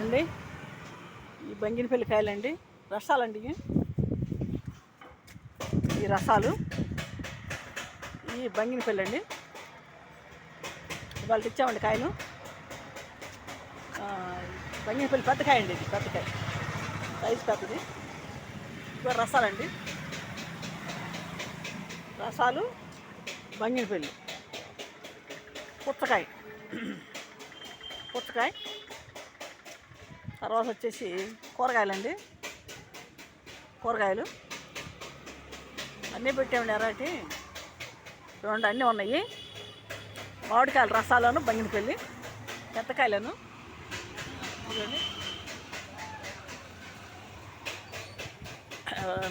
అండి ఈ బంగినపల్లి కాయలండి, రసాలండి. ఈ రసాలు ఈ బంగినపల్లి అండి. ఇవాళ తెచ్చామండి కాయలు. బంగినపల్లి పెద్ద కాయ అండి, ఇది పెద్ద కాయ, సైజు పెద్దది. ఇవాళ రసాలండి, రసాలు బంగినపల్లి. పుచ్చకాయ, పుచ్చకాయ. తర్వాత వచ్చేసి కూరగాయలండి, కూరగాయలు అన్నీ పెట్టామండి. ఎర్రటి రెండు అన్నీ ఉన్నాయి. మామిడికాయలు రసాలను బంగినపల్లి, పెద్దకాయలను చూడండి.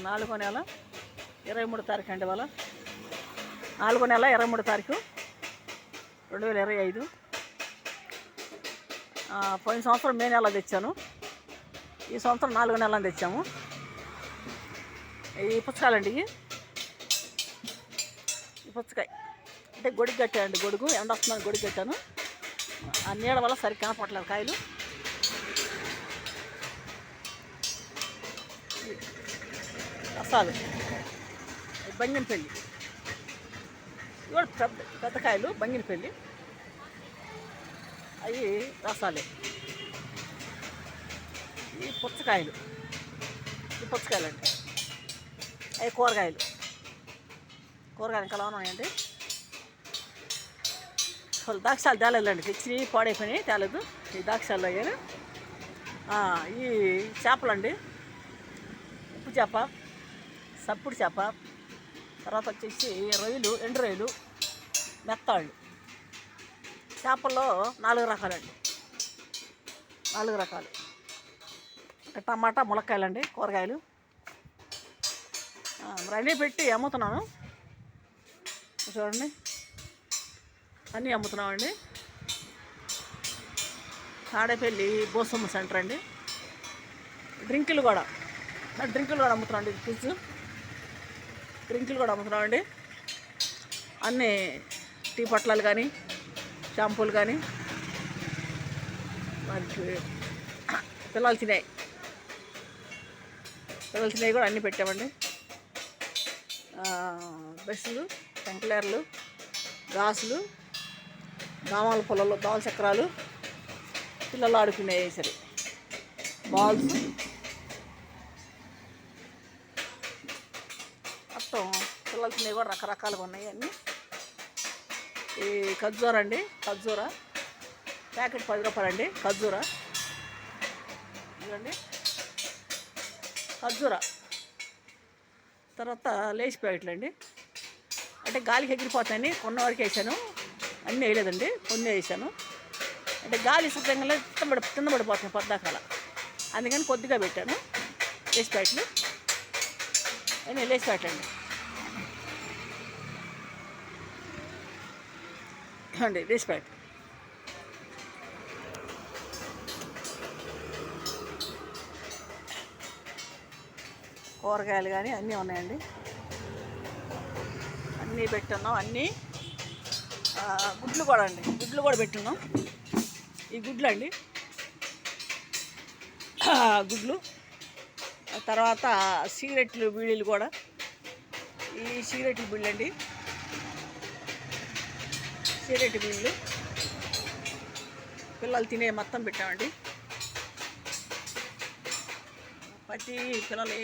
4వ నెల 23వ తారీఖు అండి. ఇవాళ 4వ నెల 23వ తారీఖు 2025. పోయిన సంవత్సరం మే నెల తెచ్చాను, ఈ సంవత్సరం 4వ నెల తెచ్చాము. ఈ పుచ్చకాయలండి, ఈ పుచ్చకాయ అంటే గొడుగు కట్టానండి. గొడుగు ఎండ వస్తుందని గొడుగు కట్టాను. ఆ నీడ వల్ల సరిగ్గా కనపడలేదు కాయలు. రసాలు బంగినపల్లి, ఇవాళ పెద్ద కాయలు బంగినపల్లి, అవి రసాలే. ఈ పుచ్చకాయలు, ఈ పుచ్చకాయలండి, అవి కూరగాయలు. కూరగాయలు ఇంకా ఉన్నాయండి. అసలు దాక్షాలు తేలేదండి, తెచ్చి పాడైపోయినాయి, తేలేదు. ఈ దాక్షాలు అయ్యాను. ఈ చేపలండి, ఉప్పు చేప, సప్పుడు చేప. తర్వాత వచ్చేసి రొయ్యలు, ఎండు రొయ్యలు, మెత్తాళ్ళు. చేపల్లో 4 రకాలండి, 4 రకాలు. టమాటా, ములక్కాయలండి, కూరగాయలు. అన్నీ పెట్టి అమ్ముతున్నాను చూడండి, అన్నీ అమ్ముతున్నామండి. తాడేపల్లి బోసమ్మ సెంటర్ అండి. డ్రింకులు కూడా అమ్ముతున్నామండి. ఫ్రిడ్జ్ డ్రింకులు కూడా అమ్ముతున్నామండి. అన్నీ టీ పొట్లాలు కానీ, షాంపూలు కానీ, మనకి పిల్లలు తినేవి కూడా అన్నీ పెట్టామండి. బ్రష్లు, టెంక్లర్లు, గాజులు, దామాల పొలాలు, దాల చక్రాలు, పిల్లలు ఆడుకునేవి సరే, బాల్స్, మొత్తం పిల్లలు తినేవి కూడా రకరకాలుగా ఉన్నాయి అన్నీ. ఈ ఖర్జూర అండి, ఖర్జూర ప్యాకెట్ 10 రూపాయలండి. ఖర్జూర ఇవ్వండి, ఖర్జూర. తర్వాత లేచి ప్యాకెట్లు అండి, అంటే గాలికి ఎగిరిపోతాయని కొన్న వరకు వేసాను, అన్నీ వేయలేదండి, కొన్ని వేసాను. అంటే గాలి శుభ్రంగా కింద పడిపోతున్నాయి పొద్దాకాల, అందుకని కొద్దిగా పెట్టాను. లేచి ప్యాకెట్లు అన్నీ లేచి ప్యాకెట్లు అండి, లేచి ప్యాకెట్. కూరగాయలు కానీ అన్నీ ఉన్నాయండి, అన్నీ పెట్టున్నాం. అన్నీ గుడ్లు కూడా అండి, గుడ్లు కూడా పెట్టున్నాం. ఈ గుడ్లు అండి, గుడ్లు. తర్వాత సిగరెట్లు, బీడీలు కూడా. ఈ సిగరెట్లు బీళ్ళు అండి, సిగరెట్ బీళ్ళు పిల్లలు తినే మొత్తం పెట్టామండి. ప్రతి పిల్లలు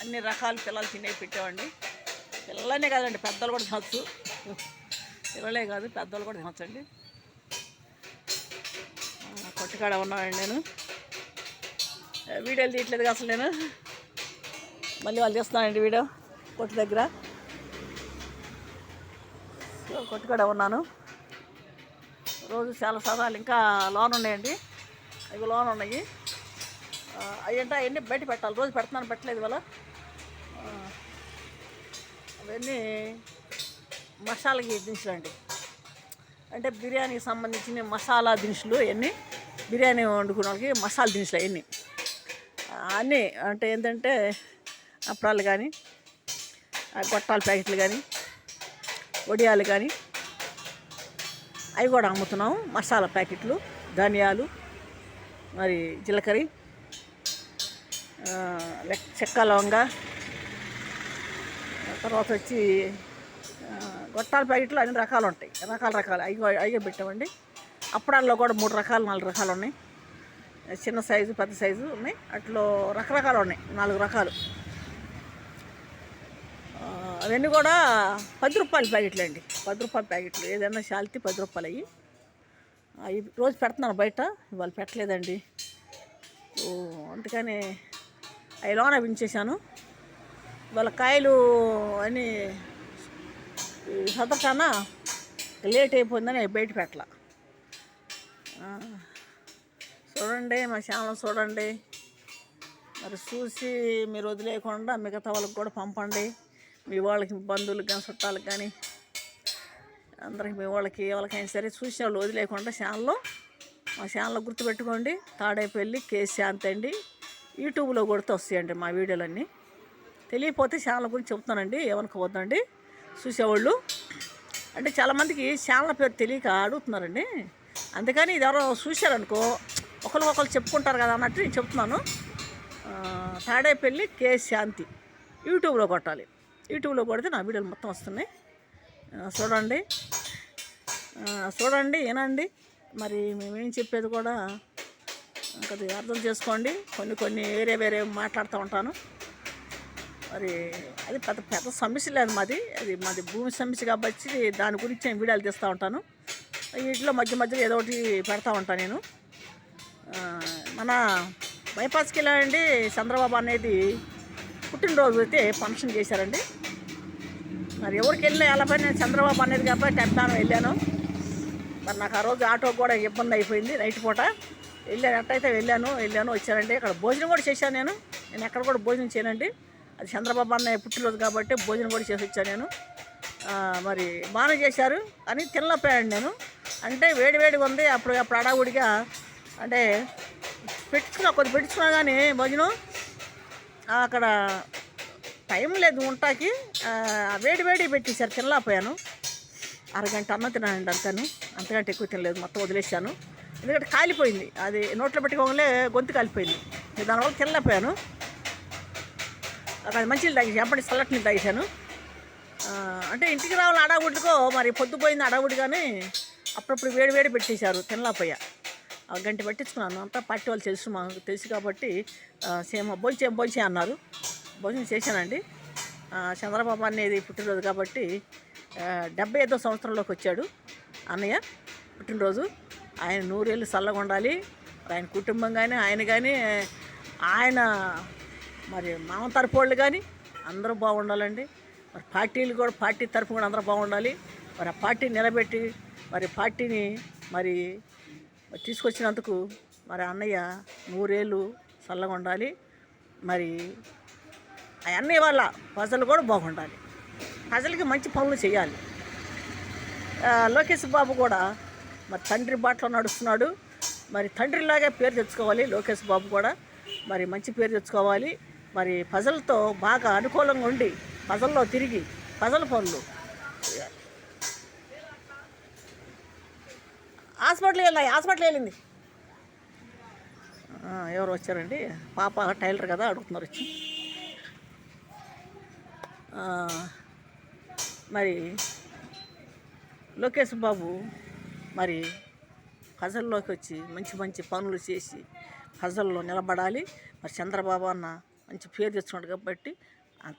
అన్ని రకాల పిల్లలు తినేవి పెట్టామండి. పిల్లలనే కాదండి, పెద్దలు కూడా తినచ్చు. పిల్లలే కాదు, పెద్దలు కూడా తినచ్చండి. కొట్టుకాడ ఉన్నానండి నేను, వీడియోలు తీయట్లేదు అసలు నేను. మళ్ళీ వాళ్ళు చేస్తున్నానండి వీడియో కొట్టు దగ్గర. కొట్టుకాడ ఉన్నాను రోజు. చాలా సదాలు ఇంకా లోన్ ఉన్నాయండి, అవి లోన్ ఉన్నాయి. అవి అంటే అవన్నీ బయట పెట్టాలి, రోజు పెడుతున్నాను, పెట్టలేదు ఇవాళ. అవన్నీ మసాలా దినుసులు అండి, అంటే బిర్యానీకి సంబంధించిన మసాలా దినుసులు. అవన్నీ బిర్యానీ వండుకునే వాళ్ళకి మసాలా దినుసులు అవన్నీ. అన్నీ అంటే ఏంటంటే అప్పడాలు కానీ, గొట్టాల ప్యాకెట్లు కానీ, వడియాలు కానీ, అవి కూడా అమ్ముతున్నాము. మసాలా ప్యాకెట్లు, ధనియాలు, మరి జీలకర్ర, చెక్క, లవంగ, తర్వాత వచ్చి గొట్టాల ప్యాకెట్లు అన్ని రకాలు ఉంటాయి. రకాలు అవి పెట్టామండి. అప్పడాల్లో కూడా 3 రకాలు 4 రకాలు ఉన్నాయి. చిన్న సైజు, పెద్ద సైజు ఉన్నాయి. అట్లో రకరకాలు ఉన్నాయి, 4 రకాలు. అవన్నీ కూడా 10 రూపాయల ప్యాకెట్లు అండి. 10 రూపాయల ప్యాకెట్లు ఏదైనా శాలిటీ 10 రూపాయలు. అవి రోజు పెడుతున్నాను బయట, ఇవాళ పెట్టలేదండి. అందుకని అవి లోన వించేశాను. ఇవాళ కాయలు అని సదరకన్నా లేట్ అయిపోయిందని బయట పెట్టాల. చూడండి, మా ఛానల్ చూడండి. మరి చూసి మీరు వదిలేయకుండా మిగతా వాళ్ళకి కూడా పంపండి. మీ వాళ్ళకి, బంధువులకు కానీ, చుట్టాలకు కానీ, అందరికి, మీ వాళ్ళకి ఎవరికైనా సరే చూసిన వాళ్ళు వదిలేయకుండా మా ఛానల్లో గుర్తుపెట్టుకోండి. తాడేపల్లి కే శాంతి అండి. యూట్యూబ్లో కొడితే వస్తాయండి మా వీడియోలన్నీ. తెలియకపోతే ఛానల్ గురించి చెప్తానండి, ఏమనుకోవద్దండి చూసేవాళ్ళు. అంటే చాలామందికి ఛానల్ పేరు తెలియక అడుగుతున్నారండి. అందుకని ఇది ఎవరో చూశారనుకో ఒకరికొకరు చెప్పుకుంటారు కదా అన్నట్టు నేను చెప్తున్నాను. తాడేపల్లి కే శాంతి యూట్యూబ్లో కొట్టాలి. యూట్యూబ్లో కొడితే నా వీడియోలు మొత్తం వస్తున్నాయి. చూడండి, వినండి. మరి మేమేం చెప్పేది కూడా కొద్దిగా అర్థం చేసుకోండి. కొన్ని వేరే మాట్లాడుతూ ఉంటాను. మరి అది పెద్ద సమస్య లేదు మాది భూమి సమస్య కాబట్టి దాని గురించి నేను వీడియోలు తీస్తూ ఉంటాను. వీటిలో మధ్యలో ఏదో ఒకటి పెడతా ఉంటాను నేను. మన బైపాస్కి వెళ్ళండి. చంద్రబాబు అనేది పుట్టినరోజు అయితే ఫంక్షన్ చేశారండి. మరి ఎవరికి వెళ్ళినా ఎలా పని నేను చంద్రబాబు అనేది కాబట్టి టెంపాను వెళ్ళాను. మరి నాకు ఆ రోజు ఆటో కూడా ఇబ్బంది అయిపోయింది. నైట్ పూట ఎట్టయితే వెళ్ళాను వచ్చానండి. అక్కడ భోజనం కూడా చేశాను నేను ఎక్కడ కూడా భోజనం చేయనండి. అది చంద్రబాబు అన్నయ్య పుట్టినరోజు కాబట్టి భోజనం కూడా చేసి వచ్చాను నేను. మరి బాగానే చేశారు అని తినలేకపోయాను నేను. అంటే వేడిగా ఉంది. అప్పుడు అడావుడిగా అంటే పెట్టించుకున్నా కానీ భోజనం అక్కడ టైం లేదు ఉంటాకి. వేడి పెట్టేశారు, తినలేకపోయాను. అరగంట అన్నం తిన్నానండి అంతకంటే ఎక్కువ తినలేదు. మొత్తం వదిలేసాను. ఎందుకంటే కాలిపోయింది. అది నోట్లో పెట్టుకోగానే గొంతు కాలిపోయింది. దానివల్ల తినలేకపోయాను. అక్కడ మంచిలు తాగేసాను, అప్పటి చల్లటి నీళ్ళు తాగేశాను. అంటే ఇంటికి రావాలి అడావుడికో మరి పొద్దుపోయింది అడావుడి, కానీ అప్పుడప్పుడు వేడి పెట్టేశారు, తినలేకపోయా. గంట పెట్టించుకున్నాను. అంతా పార్టీ వాళ్ళు మాకు తెలుసు కాబట్టి భోజనం అన్నారు. భోజనం చేశానండి. చంద్రబాబు అనేది పుట్టినరోజు కాబట్టి 75వ సంవత్సరంలోకి వచ్చాడు అన్నయ్య పుట్టినరోజు. ఆయన 100 ఏళ్ళు చల్లగా ఉండాలి. ఆయన కుటుంబం కానీ ఆయన మరి మామ తరపు వాళ్ళు కానీ అందరూ బాగుండాలండి. మరి పార్టీ తరపు కూడా అందరూ బాగుండాలి. మరి ఆ పార్టీని నిలబెట్టి మరి పార్టీని మరి తీసుకొచ్చినందుకు మరి అన్నయ్య 100 ఏళ్ళు చల్లగా ఉండాలి. మరి ఆ అన్నయ్య వల్ల ప్రజలు కూడా బాగుండాలి. ప్రజలకి మంచి పనులు చేయాలి. లోకేష్ బాబు కూడా మరి తండ్రి బాటలో నడుస్తున్నాడు. మరి తండ్రిలాగే పేరు తెచ్చుకోవాలి లోకేష్ బాబు కూడా. మరి మంచి పేరు తెచ్చుకోవాలి. మరి ప్రజలతో బాగా అనుకూలంగా ఉండి ప్రజల్లో తిరిగి ప్రజల పనులు చేయాలి. హాస్పిటల్ వెళ్ళింది. ఎవరు వచ్చారండి? పాప టైలర్ కదా, అడుగుతున్నారు వచ్చి. మరి లోకేష్ బాబు మరి ప్రజల్లోకి వచ్చి మంచి పనులు చేసి ప్రజల్లో నిలబడాలి. మరి చంద్రబాబు అన్న మంచి పేరు తెచ్చుకున్నాడు కాబట్టి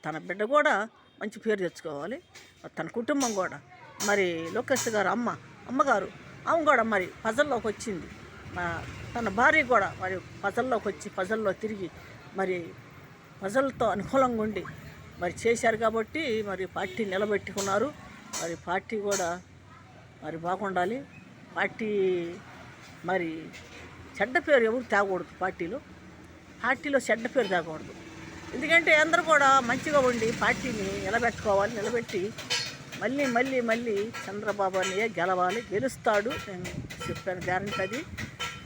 తన బిడ్డ కూడా మంచి పేరు తెచ్చుకోవాలి. తన కుటుంబం కూడా మరి లోకేష్ గారు అమ్మగారు ఆమె కూడా మరి ప్రజల్లోకి వచ్చింది. తన భార్య కూడా మరి ప్రజల్లోకి వచ్చి ప్రజల్లో తిరిగి మరి ప్రజలతో అనుకూలంగా ఉండి మరి చేశారు కాబట్టి మరి పార్టీ నిలబెట్టుకున్నారు. మరి పార్టీ కూడా మరి బాగుండాలి. పార్టీ మరి చెడ్డ పేరు ఎవరు తేకూడదు. పార్టీలో చెడ్డ పేరు తేకూడదు. ఎందుకంటే అందరూ కూడా మంచిగా ఉండి పార్టీని నిలబెట్టి మళ్ళీ చంద్రబాబు అన్నయ్య గెలుస్తాడు. నేను చెప్పాను, గ్యారెంటీ అది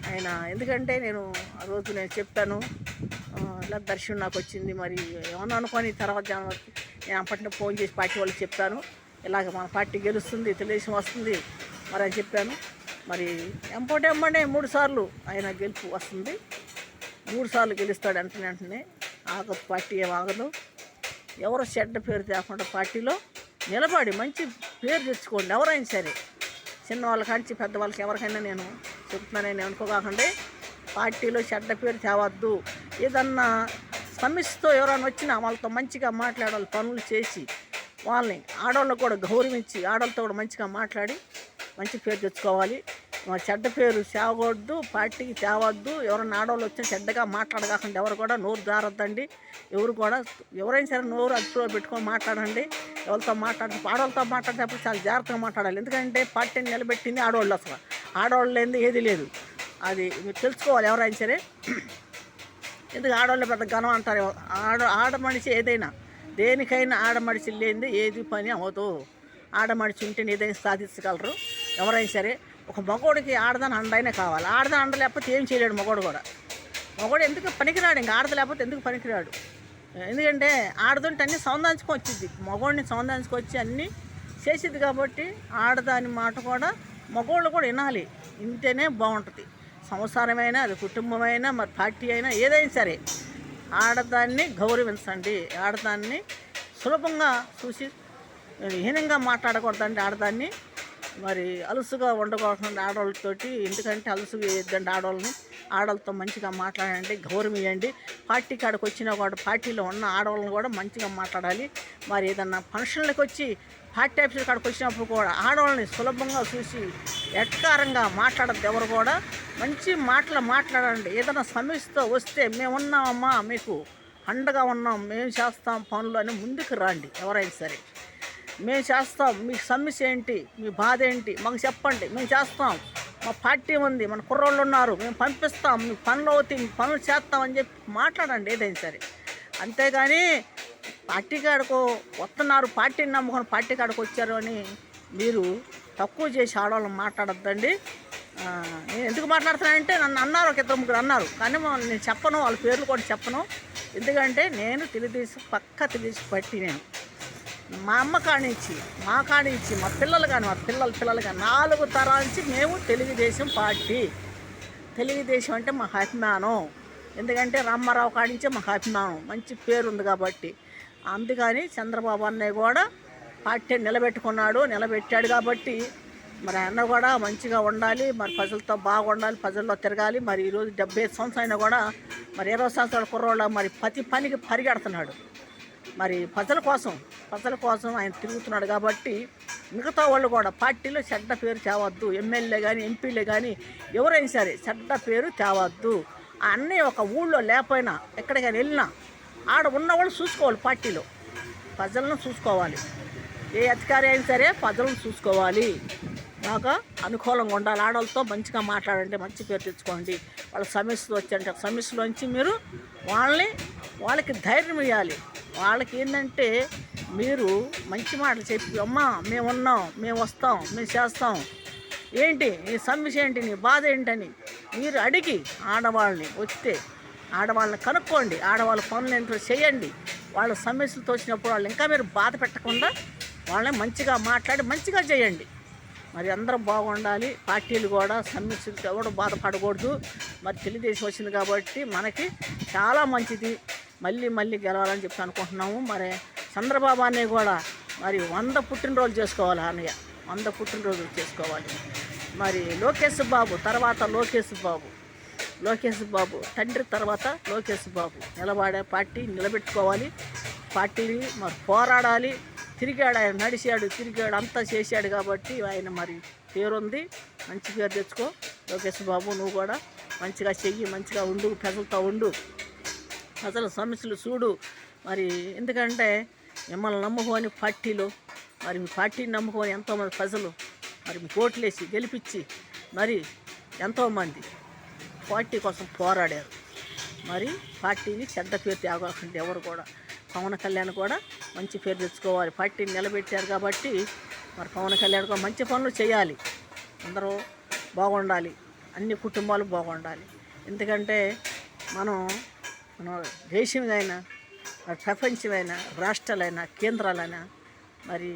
ఆయన. ఎందుకంటే నేను ఆ రోజు చెప్పాను, ఇలా దర్శనం నాకు వచ్చింది. మరి ఏమన్నా అనుకోని తర్వాత నేను అప్పట్లో ఫోన్ చేసి పార్టీ వాళ్ళకి చెప్పాను, ఇలాగ మన పార్టీ గెలుస్తుంది, తెలుగుదేశం వస్తుంది, మరి అని చెప్పాను. మరి ఎంపటే 3 సార్లు ఆయన గెలుపు వస్తుంది. 3 సార్లు గెలుస్తాడు వెంటనే. ఆగదు, పార్టీ ఏం ఆగదు. ఎవరు చెడ్డ పేరు తేకుండా పార్టీలో నిలబడి మంచి పేరు తెచ్చుకోండి. ఎవరైనా సరే, చిన్నవాళ్ళ కాంచి పెద్దవాళ్ళకి ఎవరికైనా నేను చెప్తున్నానని అనుకోకాకండి. పార్టీలో చెడ్డ పేరు తేవద్దు. ఏదన్నా సమస్యతో ఎవరైనా వచ్చినా వాళ్ళతో మంచిగా మాట్లాడాలి, పనులు చేసి వాళ్ళని ఆడవాళ్ళకు కూడా గౌరవించి ఆడవాళ్ళతో కూడా మంచిగా మాట్లాడి మంచి పేరు తెచ్చుకోవాలి. చెడ్డ పేరు తేవద్దు, పార్టీకి తేవద్దు. ఎవరైనా ఆడవాళ్ళు వచ్చినా చెడ్డగా మాట్లాడకాకుండా ఎవరు కూడా నోరు జారద్దండి. ఎవరైనా సరే నోరు అదుపులో పెట్టుకొని మాట్లాడండి. ఎవరితో ఆడవాళ్ళతో మాట్లాడేటప్పుడు చాలా జాగ్రత్తగా మాట్లాడాలి. ఎందుకంటే పార్టీని నిలబెట్టింది ఆడవాళ్ళు. అసలు ఆడవాళ్ళు లేనిది ఏది లేదు. అది మీరు తెలుసుకోవాలి ఎవరైనా సరే. ఎందుకు ఆడవాళ్ళు పెద్ద ఘనం అంటారు. ఆడమనిషి ఏదైనా దేనికైనా ఆడమనిషి లేనిది ఏది పని అవ్వదు. ఆడమనిషి ఉంటేనే ఏదైనా సాధించగలరు ఎవరైనా సరే. ఒక మగోడికి ఆడదాని అండైనా కావాలి. ఆడదాని అండ లేకపోతే ఏం చేయలేడు మగోడు కూడా. మగోడు ఎందుకు పనికిరాడు, ఇంకా ఆడద లేకపోతే ఎందుకు పనికిరాడు. ఎందుకంటే ఆడదంటే అన్నీ సౌందాంచుకొని వచ్చింది, మగోడిని సౌందాంచుకొచ్చి అన్నీ చేసిద్ది. కాబట్టి ఆడదాని మాట కూడా మగోళ్ళు కూడా వినాలి, వింటేనే బాగుంటుంది. సంసారమైనా, అది కుటుంబమైనా, మరి పార్టీ అయినా ఏదైనా సరే ఆడదాన్ని గౌరవించండి. ఆడదాన్ని సులభంగా చూసి హీనంగా మాట్లాడకూడదండి. ఆడదాన్ని మరి అలుసుగా ఉండకూడదండి ఆడవాళ్ళతోటి. ఎందుకంటే అలుసుగా వేయద్దండి ఆడవాళ్ళని. ఆడవాళ్ళతో మంచిగా మాట్లాడండి, గౌరవం ఇవ్వండి. పార్టీ కాడికి వచ్చినా కూడా పార్టీలో ఉన్న ఆడవాళ్ళని కూడా మంచిగా మాట్లాడాలి. మరి ఏదన్నా ఫంక్షన్లకు వచ్చి పార్టీ ఆఫీసుల కాడికి వచ్చినప్పుడు కూడా ఆడవాళ్ళని సులభంగా చూసి ఎట్కారంగా మాట్లాడద్దు. ఎవరు కూడా మంచి మాట్లాడండి. ఏదైనా సమస్యతో వస్తే మేము ఉన్నామమ్మా, మీకు అండగా ఉన్నాం, మేము చేస్తాం పనులు అని ముందుకు రండి. ఎవరైనా సరే మేము చేస్తాం, మీ సమస్య ఏంటి, మీ బాధ ఏంటి మాకు చెప్పండి, మేము చేస్తాం, మా పార్టీ ఉంది, మన కుర్రోళ్ళు ఉన్నారు, మేము పంపిస్తాం, మీ పనులు అవుతాయి, మీ పనులు చేస్తామని చెప్పి మాట్లాడండి ఏదైనా సరే. అంతేగాని పార్టీ కాడకు వస్తున్నారు, పార్టీని నమ్ముకొని పార్టీ కాడకు వచ్చారు అని మీరు తక్కువ చేసి ఆడవాళ్ళని మాట్లాడద్దండి. నేను ఎందుకు మాట్లాడుతున్నానంటే నన్ను అన్నారు, ఒక 2-3 అన్నారు, కానీ నేను చెప్పను, వాళ్ళ పేర్లు కూడా చెప్పను. ఎందుకంటే నేను తెలుగుదేశం తెలుగుదేశం పార్టీ. నేను మా అమ్మ కానించి, మా కానించి, మా పిల్లలు కానీ, మా పిల్లలు కానీ 4 తరాల నుంచి మేము తెలుగుదేశం పార్టీ. తెలుగుదేశం అంటే మాకు అభిమానం. ఎందుకంటే రామారావు కానించే మాకు అభిమానం, మంచి పేరు ఉంది కాబట్టి. అందుకని చంద్రబాబు అన్నయ్య కూడా పార్టీ నిలబెట్టాడు కాబట్టి మరి అన్న కూడా మంచిగా ఉండాలి, మరి ప్రజలతో బాగుండాలి, ప్రజల్లో తిరగాలి. మరి ఈరోజు 75 సంవత్సరాలు అయినా కూడా మరి 20 సంవత్సరాల కుర్రోళ్ళ మరి ప్రతి పనికి పరిగెడుతున్నాడు. మరి ప్రజల కోసం ఆయన తిరుగుతున్నాడు కాబట్టి మిగతా వాళ్ళు కూడా పార్టీలో చెడ్డ పేరు తేవద్దు. ఎమ్మెల్యే కానీ, ఎంపీలే కానీ ఎవరైనా సరే చెడ్డ పేరు తేవద్దు. ఆ అన్నయ్య ఒక ఊళ్ళో లేకపోయినా ఎక్కడికైనా వెళ్ళినా ఆడ ఉన్నవాళ్ళు చూసుకోవాలి. పార్టీలో ప్రజలను చూసుకోవాలి. ఏ అధికారి అయినా సరే ప్రజలను చూసుకోవాలి. బాగా అనుకూలంగా ఉండాలి. ఆడవాళ్ళతో మంచిగా మాట్లాడండి, మంచి పేరు తెచ్చుకోండి. వాళ్ళ సమస్యలు వచ్చంటే సమస్యలోంచి మీరు వాళ్ళకి ధైర్యం ఇవ్వాలి. వాళ్ళకి ఏంటంటే మీరు మంచి మాటలు చెప్పి, అమ్మా మేము ఉన్నాం, మేము వస్తాం, మేము చేస్తాం, ఏంటి నీ సమస్య ఏంటి, నీ బాధ ఏంటని మీరు అడిగి ఆడవాళ్ళని వస్తే ఆడవాళ్ళని కనుక్కోండి. ఆడవాళ్ళ పనులు ఏంటో చేయండి. వాళ్ళ సమస్యలతో వచ్చినప్పుడు వాళ్ళు ఇంకా మీరు బాధ పెట్టకుండా వాళ్ళని మంచిగా మాట్లాడి మంచిగా చేయండి. మరి అందరూ బాగుండాలి. పార్టీలు కూడా సమస్యలతో ఎవరు బాధపడకూడదు. మరి తెలుగుదేశం వచ్చింది కాబట్టి మనకి చాలా మంచిది. మళ్ళీ గెలవాలని చెప్పి అనుకుంటున్నాము. మరి చంద్రబాబు అన్నయ్య కూడా మరి 100 పుట్టినరోజులు చేసుకోవాలి. అన్నయ్య 100 పుట్టినరోజులు చేసుకోవాలి. మరి లోకేష్ బాబు తర్వాత లోకేష్ బాబు తండ్రి తర్వాత లోకేష్ బాబు నిలబడే పార్టీ నిలబెట్టుకోవాలి. పార్టీని మరి పోరాడాలి. తిరిగాడు, ఆయన తిరిగాడు, అంతా చేశాడు కాబట్టి ఆయన మరి పేరుంది. మంచి పేరు తెచ్చుకో లోకేష్ బాబు. నువ్వు కూడా మంచిగా చెయ్యి, మంచిగా ఉండు, ప్రజలతో ఉండు, ప్రజల సమస్యలు చూడు. మరి ఎందుకంటే మిమ్మల్ని నమ్ముకొని పార్టీలో మరి మీ పార్టీని నమ్ముకొని ఎంతోమంది ప్రజలు మరి మీ ఓట్లేసి గెలిపించి మరి ఎంతోమంది పార్టీ కోసం పోరాడారు. మరి పార్టీని చెడ్డ పేరు తేగకుండా ఎవరు కూడా. పవన్ కళ్యాణ్ కూడా మంచి పేరు తెచ్చుకోవాలి. పార్టీని నిలబెట్టారు కాబట్టి మరి పవన్ కళ్యాణ్ కూడా మంచి పనులు చేయాలి. అందరూ బాగుండాలి, అన్ని కుటుంబాలు బాగుండాలి. ఎందుకంటే మన దేశమైనా, మరి ప్రపంచమైనా, రాష్ట్రాలైనా, కేంద్రాలైనా మరి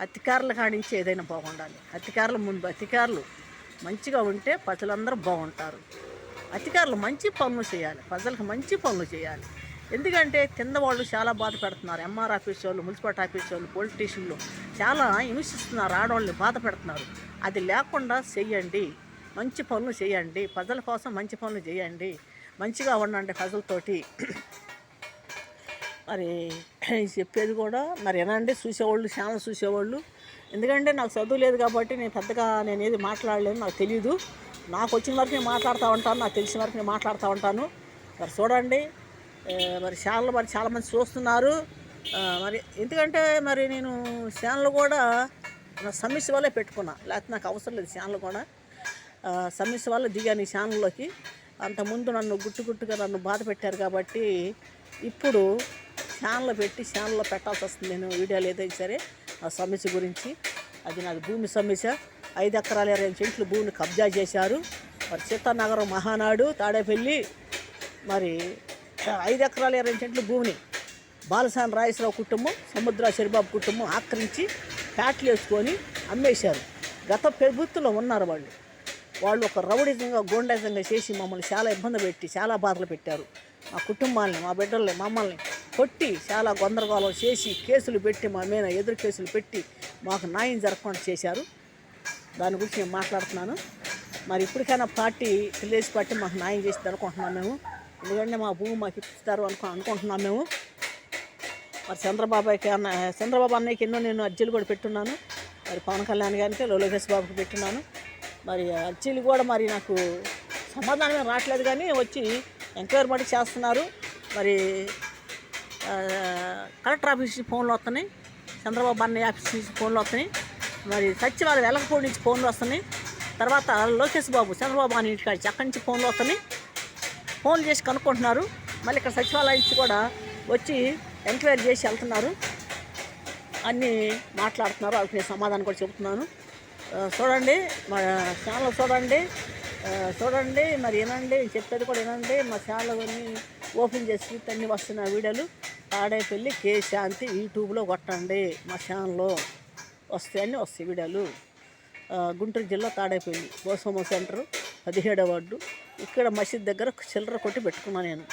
అధికారుల కాడించి ఏదైనా బాగుండాలి. అధికారుల ముందు అధికారులు మంచిగా ఉంటే ప్రజలందరూ బాగుంటారు. అధికారులు మంచి పనులు చేయాలి, ప్రజలకు మంచి పనులు చేయాలి. ఎందుకంటే కింద వాళ్ళు చాలా బాధ పెడుతున్నారు. ఎంఆర్ ఆఫీస్ వాళ్ళు, మున్సిపాలిటీ ఆఫీస్ వాళ్ళు, పొలిటీషియన్లు చాలా హింసిస్తున్నారు, ఆడవాళ్ళని బాధ పెడుతున్నారు. అది లేకుండా చెయ్యండి, మంచి పనులు చేయండి, ప్రజల కోసం మంచి పనులు చేయండి, మంచిగా ఉండండి ప్రజలతోటి. మరి చెప్పేది కూడా మరి వినండి చూసేవాళ్ళు, ఛానల్ చూసేవాళ్ళు. ఎందుకంటే నాకు చదువు లేదు కాబట్టి నేను పెద్దగా ఏది మాట్లాడలేను, నాకు తెలియదు. నాకు వచ్చిన వరకు నేను మాట్లాడుతూ ఉంటాను, నాకు తెలిసిన వరకు నేను మాట్లాడుతూ ఉంటాను. మరి చూడండి, మరి ఛానల్ మరి చాలామంది చూస్తున్నారు. మరి ఎందుకంటే మరి నేను ఛానల్ కూడా నా సమస్య వల్లే పెట్టుకున్నా, లేకపోతే నాకు అవసరం లేదు ఛానల్ కూడా. సమస్య వల్ల దిగాను ఈ ఛానల్లోకి. అంతకుముందు నన్ను గుట్టుగా నన్ను బాధ పెట్టారు కాబట్టి ఇప్పుడు ఛానల్ పెట్టి ఛానల్లో పెట్టాల్సి వస్తుంది. నేను వీడియోలు ఏదైనా సరే ఆ సమస్య గురించి. అది నాది భూమి సమస్య. 5 ఎకరాల 20 సెంట్లు భూమిని కబ్జా చేశారు. మరి సీతానగరం మహానాడు తాడేపల్లి మరి 5 ఎకరాల 20 సెంట్లు భూమిని బాలసాని రాజేశ్వరరావు కుటుంబం, సముద్ర శరిబాబు కుటుంబం ఆక్రమించి ప్యాట్లు వేసుకొని అమ్మేశారు. గత ప్రభుత్వంలో ఉన్నారు వాళ్ళు ఒక రౌడిజంగా గోండాజంగా చేసి మమ్మల్ని చాలా ఇబ్బంది పెట్టి చాలా బాధలు పెట్టారు. మా కుటుంబాలని, మా బిడ్డల్ని, మమ్మల్ని కొట్టి చాలా గందరగోళం చేసి కేసులు పెట్టి మా మీద ఎదురు కేసులు పెట్టి మాకు న్యాయం జరగకుండా చేశారు. దాని గురించి నేను మాట్లాడుతున్నాను. మరి ఇప్పటికైనా తెలుగుదేశం పార్టీ మాకు న్యాయం చేస్తుంది అనుకుంటున్నాం మేము. ఎందుకంటే మా భూమి మాకు ఇస్తారు అనుకుంటున్నాం మేము. మరి చంద్రబాబు అన్నయ్యకి ఎన్నో నేను అర్జీలు కూడా పెట్టున్నాను. మరి పవన్ కళ్యాణ్ గారికి, లోకేష్ బాబుకి పెట్టున్నాను. మరి అర్జీలు కూడా మరి నాకు సమాధానమే రావట్లేదు, కానీ వచ్చి ఎంక్వైరీ మటుకు చేస్తున్నారు. మరి కలెక్టర్ ఆఫీస్ నుంచి ఫోన్లు వస్తున్నాయి, చంద్రబాబు అన్నయ్య ఆఫీస్ నుంచి ఫోన్లు వస్తున్నాయి, మరి సచివాలయం వెలగపూడి నుంచి ఫోన్లు వస్తున్నాయి, తర్వాత లోకేష్ బాబు చంద్రబాబు అన్న ఇంటికి అక్కడి నుంచి ఫోన్లు వస్తున్నాయి. ఫోన్లు చేసి కనుక్కుంటున్నారు. మళ్ళీ ఇక్కడ సచివాలయం నుంచి కూడా వచ్చి ఎంక్వైరీ చేసి వెళ్తున్నారు, అన్నీ మాట్లాడుతున్నారు. వాళ్ళకి నేను సమాధానం కూడా చెబుతున్నాను. చూడండి, మా ఛానల్ చూడండి మరి వినండి, చెప్పేది కూడా వినండి. మా ఛానల్ అన్నీ ఓపెన్ చేసి అన్నీ వస్తున్న వీడియోలు తాడేపల్లి కే శాంతి యూట్యూబ్లో కొట్టండి. మా ఛానల్లో వస్తాయి వీడియోలు. గుంటూరు జిల్లా తాడేపల్లి గోసమ్మ సెంటరు 17వ వార్డు. ఇక్కడ మసీద్ దగ్గర చిల్లర కొట్టి పెట్టుకున్నాను నేను.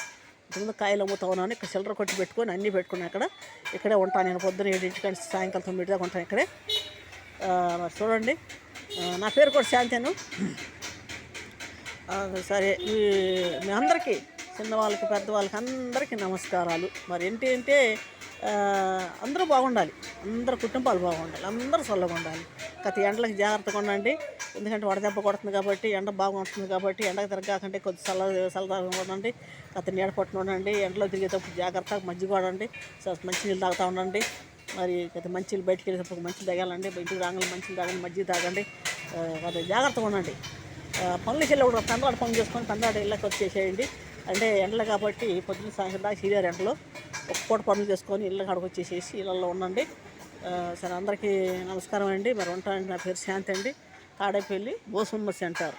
ఇంతకుముందు కాయలు అమ్ముతా ఉన్నాను. ఇక్కడ చిల్లర కొట్టి పెట్టుకొని అన్నీ పెట్టుకున్నాను. ఇక్కడే ఉంటాను నేను. పొద్దున్న 7 కానీ సాయంకాలం 9 దాకా ఉంటాను ఇక్కడే. చూడండి, నా పేరు కూడా శాంతేను. సరే, మీ అందరికీ, చిన్నవాళ్ళకి పెద్దవాళ్ళకి అందరికీ నమస్కారాలు. మరి ఏంటి అంటే అందరూ బాగుండాలి, అందరు కుటుంబాలు బాగుండాలి, అందరూ చల్లగా ఉండాలి. గత ఎండలకు జాగ్రత్తగా ఉండండి. ఎందుకంటే వడదెబ్బ కొడుతుంది కాబట్టి, ఎండ బాగుంటుంది కాబట్టి ఎండకు తిరగకండి, కొద్ది చల్లగా ఉండండి. గత నీడ పట్టున ఉండండి. ఎండలో తిరిగేటప్పుడు జాగ్రత్తగా మజ్జిగ వాడండి, మంచినీళ్ళు తాగుతూ ఉండండి. మరి గత మంచినీళ్ళు బయటికి వెళ్ళేటప్పుడు మంచిలు తాగాలండి, బయటికి రాగాలి మంచిలు తాగండి, మజ్జిగ తాగండి. అది జాగ్రత్తగా ఉండండి. పనులకి వెళ్ళి పెందలాడ పనులు చేసుకొని పెందలాడ ఇళ్ళకి వచ్చేసేయండి. అంటే ఎండలు కాబట్టి పొద్దున్న సాయంత్రం దాకా సీరియర్ ఎండలో ఒక పూట పనులు చేసుకొని ఇళ్ళ కాడకు వచ్చేసేసి ఇళ్ళల్లో ఉండండి. సరే, అందరికీ నమస్కారం అండి. మరి ఉంటానండి. నా పేరు శాంతి అండి. తాడేపల్లి గోసమ్మ సెంటర్.